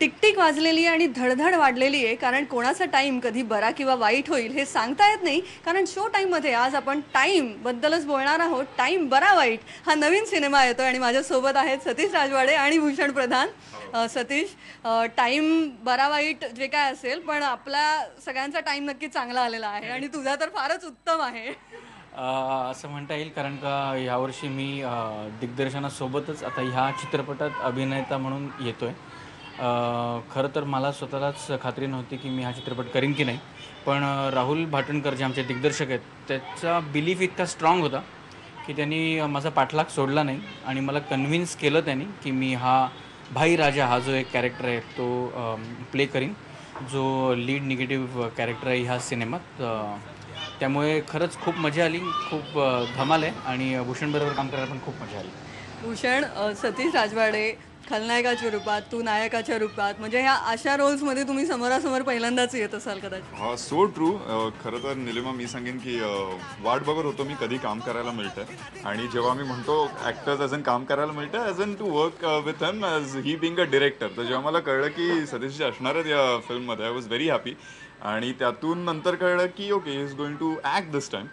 टिकटिक वाजलेली आणि धडधड वाढलेली आहे, कारण कोणाचा टाइम कधी बरा किंवा वाईट होईल हे सांगता येत नाही. कारण शो टाईममध्ये आज आपण टाइम बद्दलच बोलणार आहोत. टाइम बरा वाईट हा नवीन सिनेमा येतोय आणि माझ्यासोबत आहेत सतीश राजवाडे आणि भूषण प्रधान. सतीश, टाइम बरा वाईट जे काय असेल, पण आपला सगळ्यांचा टाइम नक्की चांगला आलेला आहे आणि तुझा तर फारच उत्तम आहे असं म्हणता येईल. कारण का यावर्षी मी दिग्दर्शनासोबतच आता ह्या चित्रपटात अभिनेता म्हणून येतो आहे. खरं तर मला स्वतःलाच खात्री नव्हती की मी हा चित्रपट करीन की नाही, पण राहुल भाटणकर जे आमचे दिग्दर्शक आहेत त्याचा बिलीफ इतका स्ट्रॉंग होता की त्यांनी माझा पाठलाग सोडला नाही आणि मला कन्व्हिन्स केलं त्यांनी की मी हा भाई राजा हा जो एक कॅरेक्टर आहे तो प्ले करीन, जो लीड निगेटिव्ह कॅरेक्टर आहे ह्या सिनेमात. त्यामुळे खरंच खूप मजा आली, खूप धमाल आहे आणि भूषणबरोबर काम करायला पण खूप मजा आली. भूषण, सतीश राजवाडे खलनायकाच्या रूपात, तू नायकाच्या रूपात, म्हणजे ह्या अशा रोल्समध्ये तुम्ही समोरासमोर पहिल्यांदाच येत असाल कदाचित. हा, सो ट्रू. खरं तर निलिमा, मी सांगेन की वाट बघत होतो मी कधी काम करायला मिळतं, आणि जेव्हा मी म्हणतो ॲक्टर्स ॲज अन काम करायला मिळतं, as an to work with him as he being a director, तर जेव्हा मला कळलं की सतीशजी असणार आहेत या फिल्ममध्ये, आय वॉज व्हेरी हॅपी. आणि त्यातून नंतर कळलं की okay, he is going to act this time.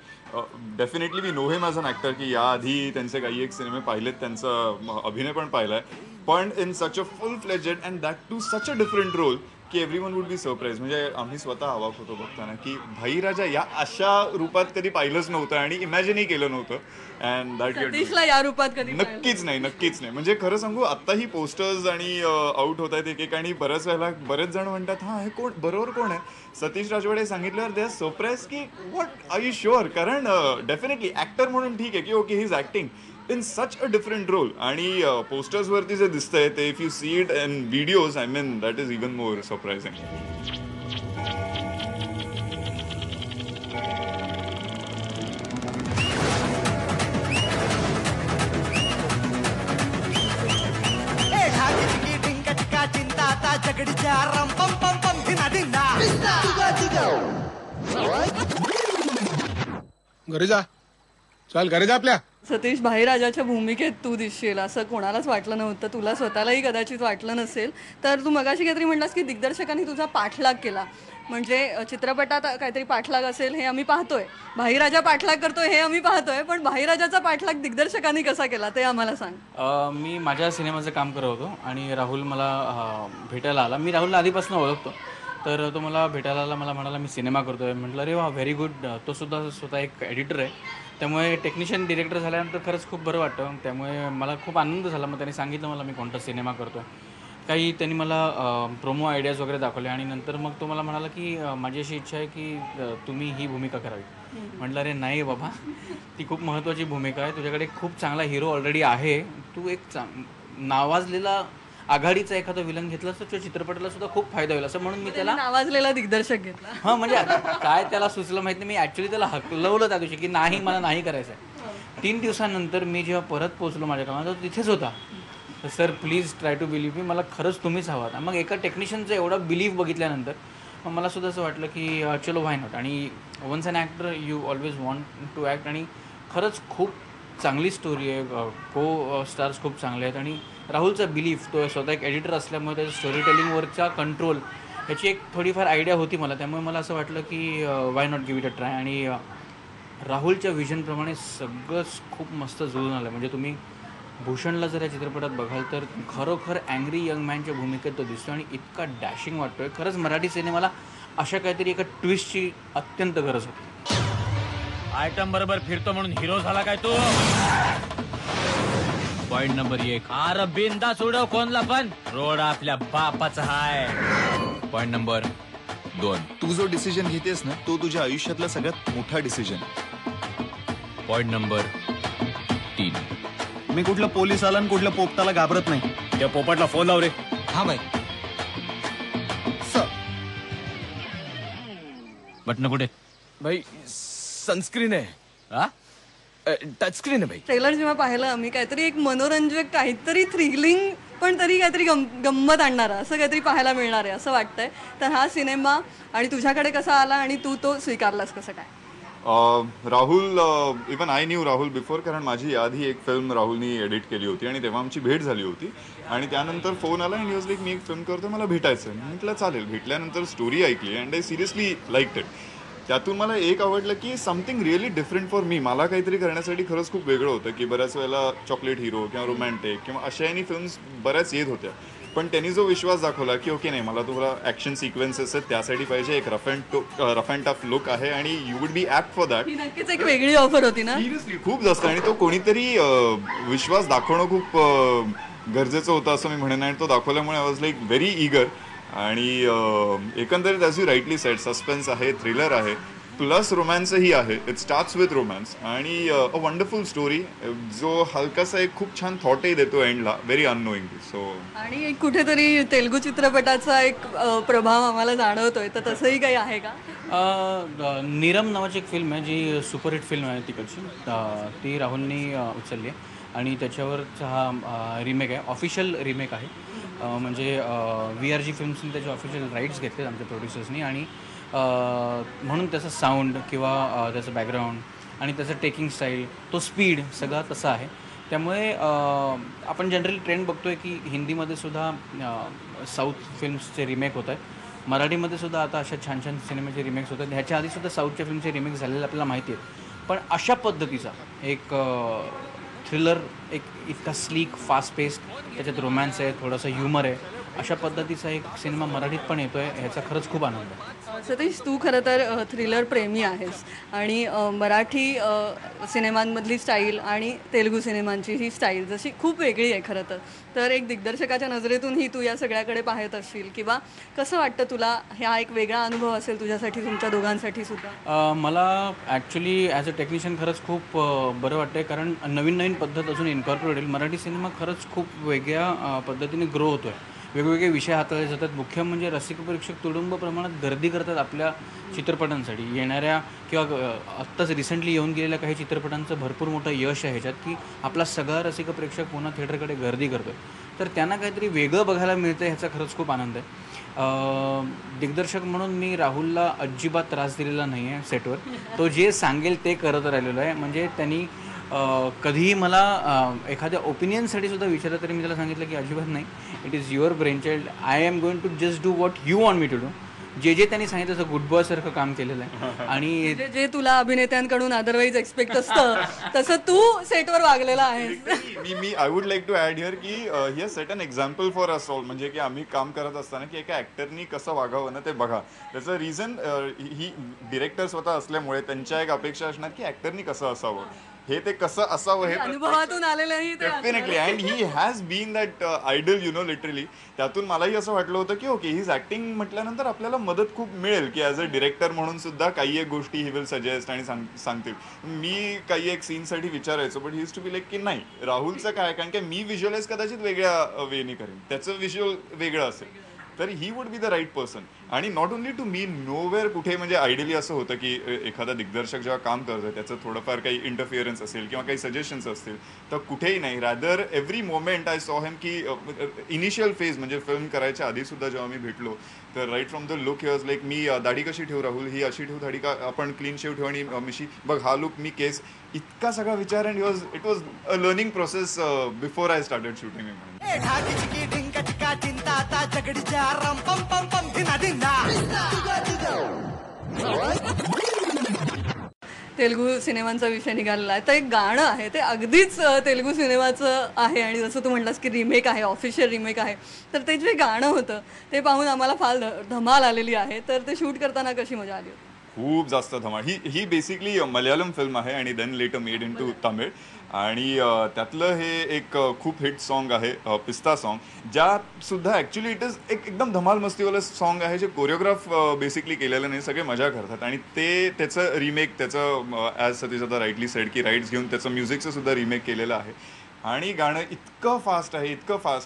Definitely we know him as an actor, की याआधी त्यांचे काही एक सिनेमे पाहिलेत, त्यांचा अभिनय पण पाहिला आहे, पण in such a full fledged and that too such a different role की एव्हरीवन वुड बी सरप्राईज. म्हणजे आम्ही स्वतः अवाक होतो बघताना की भाई राजा या अशा रूपात कधी पाहिलंच नव्हतं आणि इमॅजिनही केलं नव्हतं. अँड दॅट सतीशला या रूपात कधी नक्कीच नाही. म्हणजे खरं सांगू, आत्ताही पोस्टर्स आणि आउट होत आहेत एक आणि बऱ्याच वेळेला बरेच जण म्हणतात हा हे कोण, बरोबर कोण आहे, सतीश राजवाडे सांगितल्यावर दे आर सरप्राईज की व्हॉट आर यू शुअर. कारण डेफिनेटली ॲक्टर म्हणून ठीक आहे की okay, he is acting in such a different role, आणि पोस्टर्सवरती जे दिसतंय ते if you see it in videos, I mean that is even more surprising. घरी जा, चल घरी जा आपल्या. सतीश, भाईराजाच्या भूमिकेत तू दिसशील असं कोणालाच वाटलं नव्हतं, तुला स्वतःलाही कदाचित वाटलं नसेल. तर तू मगाशी काहीतरी म्हणलास की दिग्दर्शकांनी तुझा पाठलाग केला, म्हणजे चित्रपटात काहीतरी पाठलाग असेल हे आम्ही पाहतोय, भाईराजा पाठलाग करतोय हे आम्ही पाहतोय, पण भाईराजाचा पाठलाग दिग्दर्शकांनी कसा केला ते आम्हाला सांग. मी माझ्या सिनेमाचं काम करत होतो आणि राहुल मला भेटायला आला. मी राहुलला आधीपासून ओळखतो, तर तो मला भेटायला आला, मला म्हणाला मी सिनेमा करतो आहे. म्हटलं अरे वा, व्हेरी गुड. तो सुद्धा स्वतः एक एडिटर आहे, त्यामुळे टेक्निशियन डिरेक्टर झाल्यानंतर खरंच खूप बरं वाटतं. त्यामुळे मला खूप आनंद झाला. मग त्यांनी सांगितलं मला मी कोणता सिनेमा करतो आहे, काही त्यांनी मला प्रोमो आयडियाज वगैरे दाखवले आणि नंतर मग तो मला म्हणाला की माझी अशी इच्छा आहे की तुम्ही ही भूमिका करावी. म्हटलं अरे नाही बाबा, ती खूप महत्त्वाची भूमिका आहे, तुझ्याकडे खूप चांगला हिरो ऑलरेडी आहे, तू एक नावाजलेला आघाडीचा एखादा विलन घेतला तर तो चित्रपटाला सुद्धा खूप फायदा होईल, असं म्हणून मी त्याला नावाजलेला दिग्दर्शक घेतला. हां, म्हणजे काय त्याला सुचलं माहिती नाही, मी ॲक्च्युली त्याला हकलवलं त्या दिवशी की नाही, मला नाही करायचं आहे. 3 दिवसानंतर मी जेव्हा परत पोहोचलो माझ्या कामात, तो तिथेच होता. तर sir please try to believe me, मला खरंच तुम्हीच हवा. मग एका टेक्निशियनचं एवढा बिलीव्ह बघितल्यानंतर मग मला सुद्धा असं वाटलं की चलो व्हाय नॉट. आणि once an actor you always want to act, आणि खरंच खूप चांगली स्टोरी आहे, को स्टार्स खूप चांगले आहेत, आणि राहुलचा बिलीफ, तो स्वतः एक एडिटर असल्यामुळे त्याच्या स्टोरी टेलिंगवरचा कंट्रोल ह्याची एक थोडीफार आयडिया होती मला. त्यामुळे मला असं वाटलं की why not give it a try. आणि राहुलच्या विजनप्रमाणे सगळंच खूप मस्त जुळून आलं. म्हणजे तुम्ही भूषणला जर या चित्रपटात बघाल तर खरोखर अँग्री यंग मॅनच्या भूमिकेत तो दिसतो आणि इतका डॅशिंग वाटतो आहे. खरंच मराठी सिनेमाला अशा काहीतरी एका ट्विस्टची अत्यंत गरज होती. आयटम बरोबर फिरतो म्हणून हिरो झाला काय तू? पॉइंट नंबर 1, अरे बिंदा सोडव कोणला पण, रोड आपल्या बापाचा हाय. पॉइंट नंबर 2, तू जो डिसिजन घेतेस ना तो तुझ्या आयुष्यातला सगळ्यात मोठा डिसिजन. पॉइंट नंबर 3, मी कुठलं पोलीस आला आणि कुठल्या पोपटाला घाबरत नाही. त्या पोपटला फोन लाव रे. हा भाई. बटन कुठे भाई? सनस्क्रीन आहे. हा, टच स्क्रीन आहे भाई. ट्रेलर जेव्हा पाहिलं आम्ही, काहीतरी एक मनोरंजक, काहीतरी थ्रिलिंग, पण तरी काहीतरी गंमत आणणारा असं काहीतरी पाहायला मिळणार आहे असं वाटतंय. तर हा सिनेमा आणि तुझ्याकडे कसा आला आणि तू तो स्वीकारलास कसं काय? Rahul, even I new Rahul before, कारण माझी आधी एक फिल्म राहुलनी एडिट केली होती आणि तेव्हा आमची भेट झाली होती आणि त्यानंतर फोन आला आणि लाईक मी एक फिल्म करतो, मला भेटायचं आहे. म्हटलं चालेल. भेटल्यानंतर स्टोरी ऐकली and I seriously liked it. त्यातून मला एक आवडलं की something really different for me. मला काहीतरी करण्यासाठी खरंच खूप वेगळं होतं की बऱ्याच वेळेला चॉकलेट हिरो किंवा रोमॅन्टिक किंवा अशाही फिल्म्स बऱ्याच येत होत्या, पण त्यांनी जो विश्वास दाखवला की ओके नाही, मला तुम्हाला ॲक्शन सिक्वेन्सेस आहेत त्यासाठी पाहिजे, एक रफ अँड टफ लुक आहे आणि you would be apt for that. ही नक्कीच एक वेगळी ऑफर होती ना. सिरियसली खूप जास्त. आणि तो कोणीतरी विश्वास दाखवणं खूप गरजेचं होतं असं मी म्हणेन आणि तो दाखवल्यामुळे I was like very eager. आणि एकंदरीत as you rightly said, suspense आहे, थ्रिलर आहे, प्लस रोमॅन्सही आहे. इट स्टार्ट्स विथ रोमॅन्स आणि अ वंडरफुल स्टोरी जो हलकासा एक खूप छान थॉटही देतो एंडला, व्हेरी अननोईंगली. सो आणि एक कुठेतरी तेलुगू चित्रपटाचा एक प्रभाव आम्हाला जाणवतोय, तर तसंही काही आहे का? नीरम नावाची एक फिल्म आहे जी सुपरहिट फिल्म आहे तिकडची, ती राहुलनी उचलली आहे आणि त्याच्यावरचा हा रिमेक आहे, ऑफिशियल रिमेक आहे. म्हणजे VRG फिल्म्सनी त्याचे ऑफिशियल राईट्स घेतले आमच्या प्रोड्युसर्सनी आणि म्हणून त्याचं साऊंड किंवा त्याचं बॅकग्राऊंड आणि त्याचं टेकिंग स्टाईल, तो स्पीड सगळा तसा आहे. त्यामुळे आपण जनरली ट्रेंड बघतो आहे की हिंदीमध्ये सुद्धा साऊथ फिल्म्सचे रिमेक होत आहेत, मराठीमध्ये सुद्धा आता अशा छान छान सिनेमाचे रिमेक्स होतात. ह्याच्या आधीसुद्धा साऊथच्या फिल्मचे रिमेक्स झालेले आपल्याला माहिती आहेत, पण अशा पद्धतीचा एक थ्रिलर, एक इतका स्लीक, फास्ट पेस्ड, त्याच्यात रोमॅन्स आहे, थोडंसं ह्युमर आहे, अशा पद्धतीचा एक सिनेमा मराठीत पण येतो आहे, ह्याचा खरंच खूप आनंद आहे. सतीश, तू खरं तर थ्रिलर प्रेमी आहेस आणि मराठी सिनेमांमधली स्टाईल आणि तेलुगू सिनेमांची ही स्टाईल जशी खूप वेगळी आहे खरं तर. तर एक दिग्दर्शकाच्या नजरेतूनही तू या सगळ्याकडे पाहत असशील, किंवा कसं वाटतं तुला? हा एक वेगळा अनुभव असेल तुझ्यासाठी, तुमच्या दोघांसाठी सुद्धा. मला ॲक्च्युली ॲज अ टेक्निशियन खरंच खूप बरं वाटतं आहे, कारण नवीन नवीन पद्धत अजून इन्कॉर्पोरेट होईल. मराठी सिनेमा खरंच खूप वेगळ्या पद्धतीने ग्रो होतो आहे, वेगवेगळे विषय हाताळले जातात. मुख्य म्हणजे रसिक प्रेक्षक तुडुंब प्रमाणात गर्दी करतात आपल्या चित्रपटांसाठी. येणाऱ्या किंवा आत्ताच रिसेंटली येऊन गेलेल्या काही चित्रपटांचं भरपूर मोठं यश आहे ह्याच्यात की आपला सगळा रसिक प्रेक्षक पुन्हा थिएटरकडे गर्दी करतो आहे, तर त्यांना काहीतरी वेगळं बघायला मिळतं, ह्याचा खरंच खूप आनंद आहे. दिग्दर्शक म्हणून मी राहुलला अजिबात त्रास दिलेला नाही आहे सेटवर. तो जे सांगेल ते करत राहिलेलो आहे. म्हणजे त्यांनी कधीही मला एखाद्या ओपिनियनसाठी सुद्धा विचारलं तरी मी त्याला सांगितलं की अजिबात नाही, it is your brainchild, I am going to just do what you want me to do. जे त्यांनी सांगितलं तसं गुड बॉयसारखं काम केलेलं आहे. आणि जे तुला अभिनेत्यांकडून अदरवाईज एक्सपेक्ट असतं तसं तू सेटवर वागलेला आहेस. मी I would like to add here की he has set an example for us all. म्हणजे की आम्ही काम करत असताना की एका ॲक्टरनी कसं वागावं ना ते बघा. त्याचं रिझन ही डिरेक्टर स्वतः असल्यामुळे त्यांच्या एक अपेक्षा असणार की ॲक्टरनी कसं असावं, हे ते कसं असावं हे अनुभवातून आलेलंही ते definitely. And he has been that idol, you know, literally. त्यातून मलाही असं वाटलं होतं की ओके, ही ॲक्टिंग म्हटल्यानंतर आपल्याला मदत खूप मिळेल की ॲज अ डिरेक्टर म्हणून सुद्धा काही एक गोष्टी ही विल सजेस्ट आणि सांगतील. मी काही एक सीनसाठी विचारायचो, but he is to be like की नाही, राहुलचं काय, कारण की मी व्हिज्युअलाइज कदाचित वेगळ्या वेनी करेन, त्याचं व्हिज्युअल वेगळं असेल, तर he would be the right person. आणि not only to me, nowhere कुठे. म्हणजे आयडियली असं होतं की एखादा दिग्दर्शक जेव्हा काम करतं त्याचं थोडंफार काही इंटरफिअरन्स असेल किंवा काही सजेशन्स असतील तर कुठेही नाही. Rather every moment I saw हिम की इनिशियल फेज म्हणजे फिल्म करायच्या आधीसुद्धा जेव्हा मी भेटलो तर right from the look he was like, मी दाढी कशी ठेवू राहुल, ही अशी ठेवू दाढी का, आपण क्लीन शेव ठेवू आणि मिशी बघ, हा लुक, मी केस, इतका सगळा विचार. And it was a learning process before I started shooting. Telugu सिनेमांचा विषय निघालेला आहे, तर एक गाणं आहे ते अगदीच तेलुगू सिनेमाचं आहे आणि जसं तू म्हटलास की रिमेक आहे, ऑफिशियल रिमेक आहे, तर ते जे गाणं होतं ते पाहून आम्हाला फार धमाल आलेली आहे. तर ते शूट करताना कशी मजा आली होती? खूप जास्त धमाल. ही बेसिकली मल्याळम फिल्म आहे आणि then later made into Tamil. आणि त्यातलं हे एक खूप हिट सॉन्ग आहे, पिस्ता सॉन्ग, ज्यात सुद्धा ॲक्च्युली इट इज एकदम धमाल मस्तीवालं सॉन्ग आहे, जे कोरिओग्राफ बेसिकली केलेलं नाही, सगळे मजा करतात. आणि त्याचं रिमेक, त्याचं ॲज सतीश आता राईटली सेड की राईट्स घेऊन त्याचं म्युझिकचं सुद्धा रिमेक केलेलं आहे. आणि गाणं इतकं फास्ट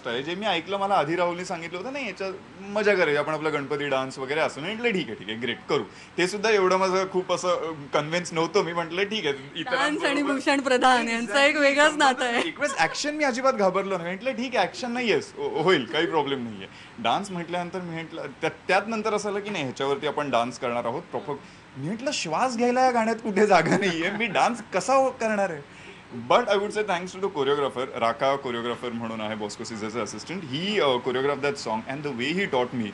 आहे जे मी ऐकलं, मला आधी राहुलने सांगितलं होतं नाही याच्यात मजा करायची, आपण आपला गणपती डान्स वगैरे असं. मी म्हटलं ठीक आहे ग्रेट करू. ते सुद्धा एवढं माझं खूप असं कन्व्हिन्स नव्हतं. मी म्हटलं ठीक आहे डान्स आणि भूषण प्रधान यांचं एक वेगळंच नातं आहे. रिक्वेस्ट ऍक्शन मी अजिबात घाबरलो नाही. म्हटलं ठीक आहे ऍक्शन नाहीयेच, होईल, काही प्रॉब्लेम नाहीये. डान्स म्हटल्यानंतर मी म्हटलं त्यात नंतर असं आलं की नाही ह्याच्यावरती आपण डान्स करणार आहोत प्रॉपर. मी म्हटलं श्वास घ्यायला या गाण्यात कुठे जागा नाहीये, मी डान्स कसा करणार आहे. But I would say thanks to the choreographer, Raka choreographer म्हणून आहे बॉस्को सीझरचा assistant. He choreograph that song and the way he taught me.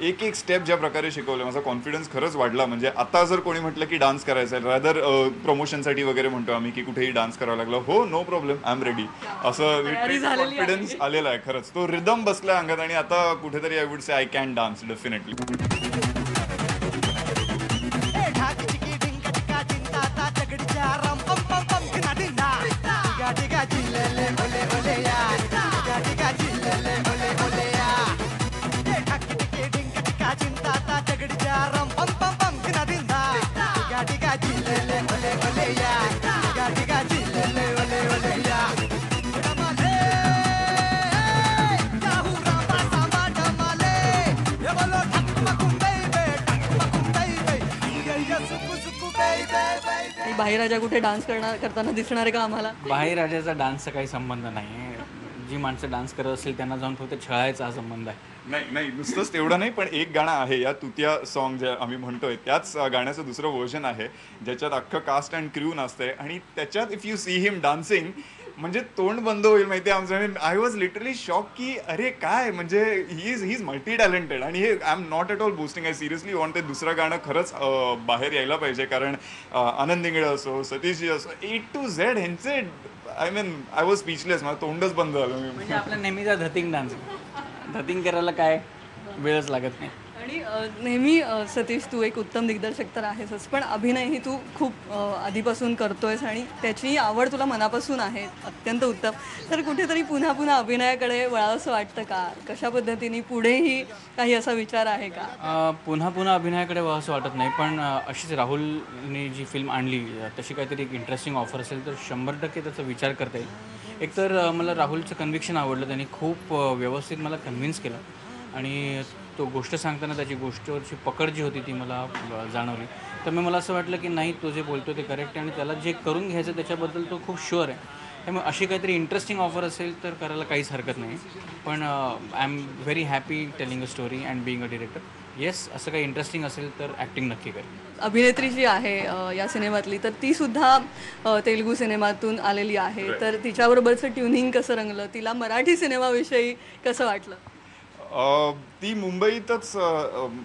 एक स्टेप ज्या प्रकारे शिकवलं, माझा कॉन्फिडन्स खरंच वाढला. म्हणजे आता जर कोणी म्हटलं की डान्स करायचा आहे, रादर प्रमोशनसाठी वगैरे म्हणतो आम्ही की कुठेही डान्स करावा लागला, हो no problem, I am ready, असं कॉन्फिडन्स आलेला आहे. खरंच तो रिदम बसला अंगात आणि आता कुठेतरी I would say I can dance definitely. बाहेर कुठे डान्स करताना दिसणार आहे का आम्हाला? बाहेर राजाचा डान्सचा काही संबंध नाही. जी माणसं डान्स करत असेल त्यांना जाऊन फक्त छळायचा हा संबंध आहे. नाही नुसतंच तेवढं नाही, पण एक गाणं आहे या तुतिया सॉन्ग जे आम्ही म्हणतोय त्याच गाण्याचं दुसरं व्हर्जन आहे ज्याच्यात अख्खं कास्ट अँड क्रू नाचतंय आणि त्याच्यात if you see him dancing म्हणजे तोंड बंद होईल माहिती आहे आमचं. आय वॉज लिटरली शॉक की अरे काय म्हणजे ही इज मल्टी टॅलेंटेड. आणि हे I am not at all boosting, I seriously want ते दुसरं गाणं खरंच बाहेर यायला पाहिजे. कारण आनंद इंगळे असो, सतीशजी असो, A to Z ह्यांचे आय वॉज स्पीचलेस, माझं तोंडच बंद झालं. म्हणजे आपला नेहमीचा धतिंग डान्स, धतिंग करायला काय वेळच लागत नाही. आणि नेहमी सतीश तू एक उत्तम दिग्दर्शक तर आहेसच, पण अभिनयही तू खूप आधीपासून करतोयस आणि त्याची आवड तुला मनापासून आहे, अत्यंत उत्तम. तर कुठेतरी पुन्हा पुन्हा अभिनयाकडे वळावंसं वाटतं का? कशा पद्धतीने पुढेही काही असा विचार आहे का? पुन्हा पुन्हा अभिनयाकडे असं वाटत नाही, पण अशीच राहुलने जी फिल्म आणली तशी काहीतरी एक इंटरेस्टिंग ऑफर असेल तर 100% त्याचा विचार करता येईल. एकतर मला राहुलचं कन्व्हिक्शन आवडलं, त्यांनी खूप व्यवस्थित मला कन्व्हिन्स केलं आणि तो गोष्ट सांगताना त्याची गोष्टीवरची पकड जी होती ती मला जाणवली. तर मला असं वाटलं की नाही, तो जे बोलतो ते करेक्ट आहे आणि त्याला जे करून घ्यायचं त्याच्याबद्दल तो खूप शुअर आहे. त्यामुळे अशी काहीतरी इंटरेस्टिंग ऑफर असेल तर करायला काहीच हरकत नाही. पण I am very happy telling a story and being a director. Yes, असं काही इंटरेस्टिंग असेल तर ॲक्टिंग नक्की करेल. अभिनेत्री जी आहे या सिनेमातली, तर ती सुद्धा तेलुगू सिनेमातून आलेली आहे, तर तिच्याबरोबरचं ट्युनिंग कसं रंगलं? तिला मराठी सिनेमाविषयी कसं वाटलं? ती मुंबईतच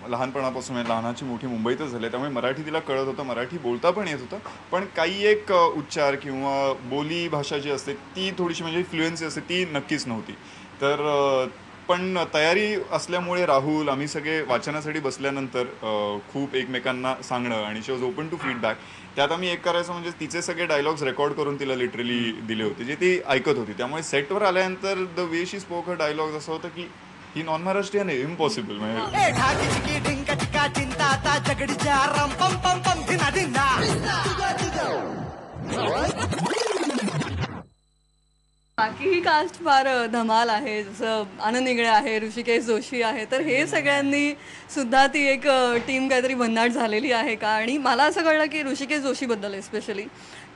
लहानपणापासून लहानाची मोठी मुंबईतच झाली, त्यामुळे मराठी तिला कळत होतं, मराठी बोलता पण येत होतं. पण काही एक उच्चार किंवा बोली भाषा जी असते ती थोडीशी म्हणजे फ्लुएन्सी असते ती नक्कीच नव्हती. तर पण तयारी असल्यामुळे राहुल, आम्ही सगळे वाचनासाठी बसल्यानंतर खूप एकमेकांना सांगणं आणि शी वॉज ओपन टू फीडबॅक. त्यात आम्ही एक करायचं म्हणजे तिचे सगळे डायलॉग्स रेकॉर्ड करून तिला लिटरली दिले होते जे ती ऐकत होती. त्यामुळे सेटवर आल्यानंतर the way she spoke her dialogues असं होतं की ही नॉन महाराष्ट्रीयन आहे, इम्पॉसिबल. बाकीही कास्ट फार धमाल आहे, जसं आनंद इंगळे आहे, ऋषिकेश जोशी आहे, तर हे सगळ्यांनी सुद्धा ती एक टीम काहीतरी भन्नाट झालेली आहे का? आणि मला असं कळलं की ऋषिकेश जोशीबद्दल एस्पेशली,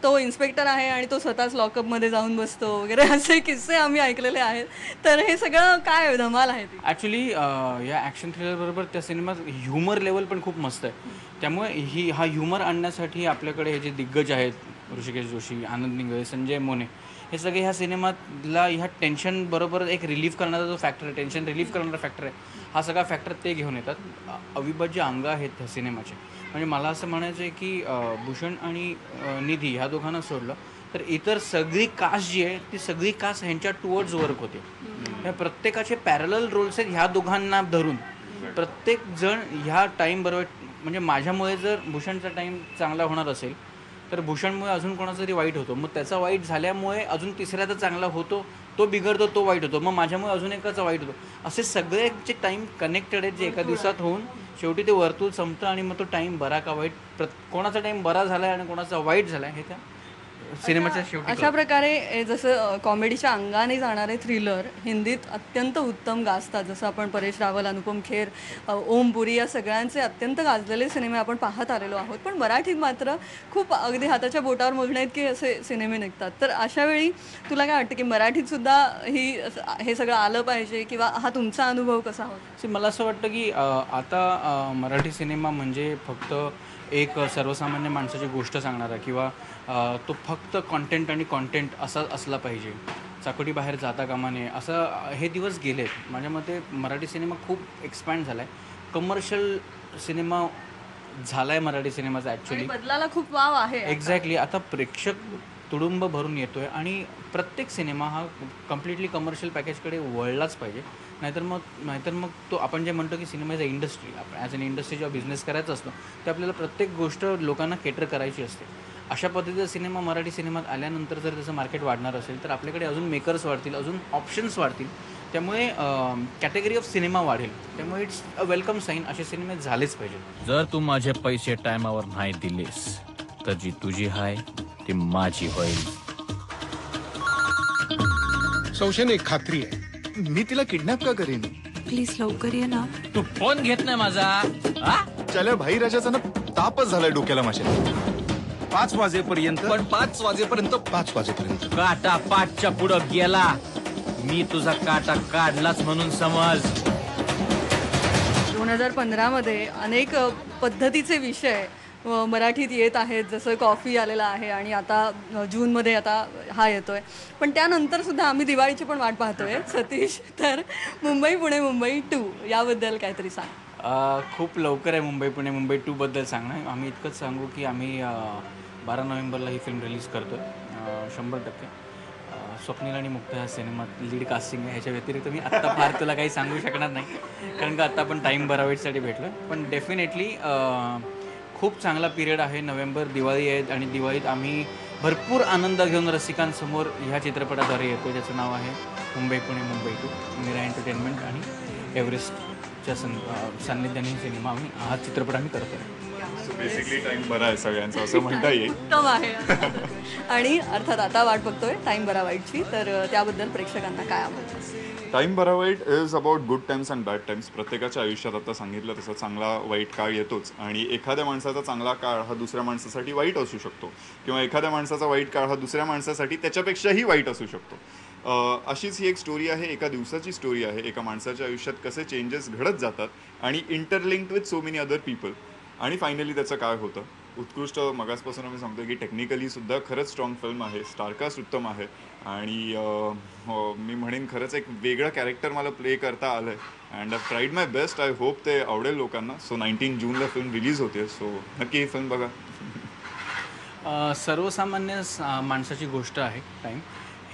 तो इन्स्पेक्टर आहे आणि तो स्वतःच लॉकअपमध्ये जाऊन बसतो वगैरे, असे किस्से आम्ही ऐकलेले आहेत. तर हे सगळं काय धमाल आहे ती? ॲक्च्युली या ॲक्शन थ्रिलरबरोबर त्या सिनेमात ह्युमर लेवल पण खूप मस्त आहे. त्यामुळे हा ह्युमर आणण्यासाठी आपल्याकडे हे जे दिग्गज आहेत, ऋषिकेश जोशी, आनंद इंगळे, संजय मोने, हे सगळे ह्या सिनेमातला ह्या टेन्शन बरोबर एक रिलीफ करणारा जो फॅक्टर आहे, टेन्शन रिलीफ करणारा फॅक्टर आहे, हा सगळा फॅक्टर ते घेऊन येतात. अविभाज्य अंग आहेत ह्या सिनेमाचे. म्हणजे मला असं म्हणायचं आहे की भूषण आणि निधी ह्या दोघांना सोडलं तर इतर सगळी कास्ट जी आहे ती सगळी कास्ट ह्यांच्या टुवर्ड्स वर्क होते. प्रत्येकाचे पॅरलल रोल्स आहेत ह्या दोघांना धरून. प्रत्येक जण ह्या टाईम बरोबर, म्हणजे माझ्यामुळे जर भूषणचा टाईम चांगला होणार असेल तर भूषणमुळे अजून कोणाचा तरी वाईट होतो, मग त्याचा वाईट झाल्यामुळे अजून तिसऱ्याचा चांगला होतो, तो बिघडतो, तो वाईट होतो, मग माझ्यामुळे अजून एकाचा वाईट होतो. असे सगळ्याचे टाईम कनेक्टेड आहेत जे एका दिवसात होऊन शेवटी ते वर्तुळ संपतं आणि मग तो टाईम बरा का वाईट, कोणाचा टाईम बरा झाला आहे आणि कोणाचा वाईट झाला आहे हे त्या सिनेमाच्या शेवटी अशा प्रकारे जसं कॉमेडीच्या अंगाने जाणारे थ्रिलर हिंदीत अत्यंत उत्तम गाजतात. जसं आपण परेश रावल, अनुपम खेर, ओम पुरी या सगळ्यांचे अत्यंत गाजलेले सिनेमे आपण पाहत आलेलो आहोत. पण मराठीत मात्र खूप अगदी हाताच्या बोटावर मोजण्या इतके असे सिनेमे निघतात. तर अशा वेळी तुला काय वाटतं की मराठीत सुद्धा हे सगळं आलं पाहिजे किंवा हा तुमचा अनुभव कसा होता? मला असं वाटतं की आता मराठी सिनेमा म्हणजे फक्त एक सर्वसामान्य माणसाची गोष्ट सांगणारा किंवा तो फक्त कॉन्टेंट आणि कॉन्टेंट असा असला पाहिजे, चाकोटी बाहेर जाता कामा नये, असं हे दिवस गेलेत. माझ्या मते मराठी सिनेमा खूप एक्सपॅन्ड झाला आहे. कमर्शियल सिनेमा झाला आहे मराठी सिनेमाचा ॲक्च्युली. बदलाला खूप वाव आहे. एक्झॅक्टली. आता प्रेक्षक तुडुंब भरून येतो आहे आणि प्रत्येक सिनेमा हा कम्प्लिटली कमर्शियल पॅकेजकडे वळलाच पाहिजे. नाहीतर मग तो आपण जे म्हणतो की सिनेमा इज अ इंडस्ट्री, आपण ॲज अन इंडस्ट्री जेव्हा बिझनेस करायचा असतो ते आपल्याला प्रत्येक गोष्ट लोकांना केटर करायची असते. अशा पद्धतीचा सिनेमा मराठी सिनेमात आल्यानंतर जर त्याचं मार्केट वाढणार असेल तर आपल्याकडे अजून मेकर्स वाढतील, अजून ऑप्शन्स वाढतील, त्यामुळे कॅटेगरी ऑफ सिनेमा वाढेल. त्यामुळे इट्स अ वेलकम साईन. असे सिनेमे झालेच पाहिजे. जर तू माझे पैसे टायमावर नाही दिलेस तर जी तुझी हाय ती माझी होईल. संशयाने एक खात्री आहे. मी तिला किडनॅप का करीन? प्लीज लवकर ये ना. तू फोन घेत नाही माझा हा? चल्या भाई राजाचा ना तापच झालाय डोक्याला माझ्या. 5 वाजेपर्यंत पण 5 वाजेपर्यंत 5 वाजेपर्यंत काटा पाठच्या पुढं गेला मी तुझा काटा काढलाच म्हणून समज. 2015 अनेक पद्धतीचे विषय मराठीत येत आहेत. जसं कॉफी आलेला आहे आणि आता जूनमध्ये आता हा येतोय. पण त्यानंतर सुद्धा आम्ही दिवाळीची पण वाट पाहतोय. सतीश, तर मुंबई पुणे मुंबई 2 याबद्दल काहीतरी सांग. खूप लवकर आहे मुंबई पुणे मुंबई 2 बद्दल सांगणं. आम्ही इतकंच सांगू की आम्ही 12 नोव्हेंबरला ही फिल्म रिलीज करतो आहे. 100% स्वप्नील आणि मुक्त ह्या सिनेमात लीड कास्टिंग आहे. ह्याच्या व्यतिरिक्त मी आत्ता फार तुला काही सांगू शकणार नाही कारण का आत्ता आपण टाईम बरावेटसाठी भेटलो. पण डेफिनेटली खूप चांगला पिरियड आहे. नोव्हेंबर दिवाळी आहे आणि दिवाळीत आम्ही भरपूर आनंद घेऊन रसिकांसमोर ह्या चित्रपटाद्वारे येतो. ज्याचं नाव आहे मुंबई पुणे मुंबई 2. मीरा एंटरटेनमेंट आणि एव्हरेस्टच्या सान्निध्याने सिनेमा हा चित्रपट आम्ही करतो आहे. बेसिकली टाइम बरा आहे सगळ्यांचा असं म्हणता येईल. उत्तम आहे. आणि अर्थात आता वाट बघतोय टाइम बरा वाईटची. तर त्याबद्दल प्रेक्षकांना काय आवडतं? टाइम बरा वाईट is about good times and bad times. प्रत्येकाच्या आयुष्यात आता सांगितलं तसं चांगला वाईट काळ येतोच आणि एखाद्या माणसाचा चांगला काळ हा दुसऱ्या माणसासाठी वाईट असू शकतो किंवा एखाद्या माणसाचा वाईट काळ हा दुसऱ्या माणसासाठी त्याच्यापेक्षाही वाईट असू शकतो. अशीच ही एक स्टोरी आहे. एका दिवसाची स्टोरी आहे. एका माणसाच्या आयुष्यात कसे चेंजेस घडत जातात आणि interlinked with so many other people आणि फायनली त्याचं काय होतं. उत्कृष्ट मगासपासून आम्ही सांगतो की टेक्निकली सुद्धा खरंच स्ट्रॉंग फिल्म आहे. स्टारकास्ट उत्तम आहे आणि मी म्हणेन खरंच एक वेगळं कॅरेक्टर मला प्ले करता आलं आहे and I tried my best. I hope ते आवडेल लोकांना. सो 19 जूनला फिल्म रिलीज होते. सो नक्की ही फिल्म बघा. सर्वसामान्य माणसाची गोष्ट आहे टाईम.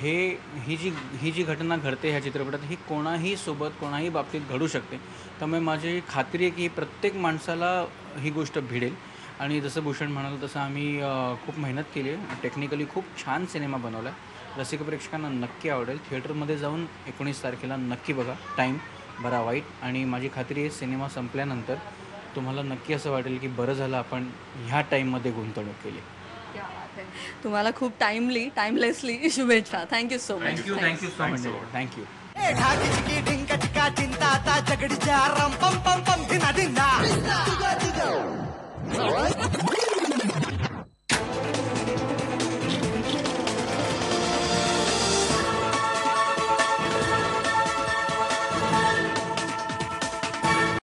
ही जी घटना घडते ह्या चित्रपटात ही कोणाही सोबत कोणाही बाबतीत घडू शकते. त्यामुळे माझी खात्री आहे की प्रत्येक माणसाला ही गोष्ट भिडेल. आणि जसं भूषण म्हणाल तसं आम्ही खूप मेहनत केली आहे. टेक्निकली खूप छान सिनेमा बनवला आहे. रसिक प्रेक्षकांना नक्की आवडेल. थिएटरमध्ये जाऊन 19 तारखेला नक्की बघा टाईम बरा वाईट. आणि माझी खात्री आहे सिनेमा संपल्यानंतर तुम्हाला नक्की असं वाटेल की बरं झालं आपण ह्या टाईममध्ये गुंतवणूक केली. तुम्हाला खूप टाइमलेसली शुभेच्छा. Thank you so much. Thank you so much. Thank you. ढाकी चिकी ढिंका चिका चिंता ता जगडीच्या रम पम पम पम धिना धिना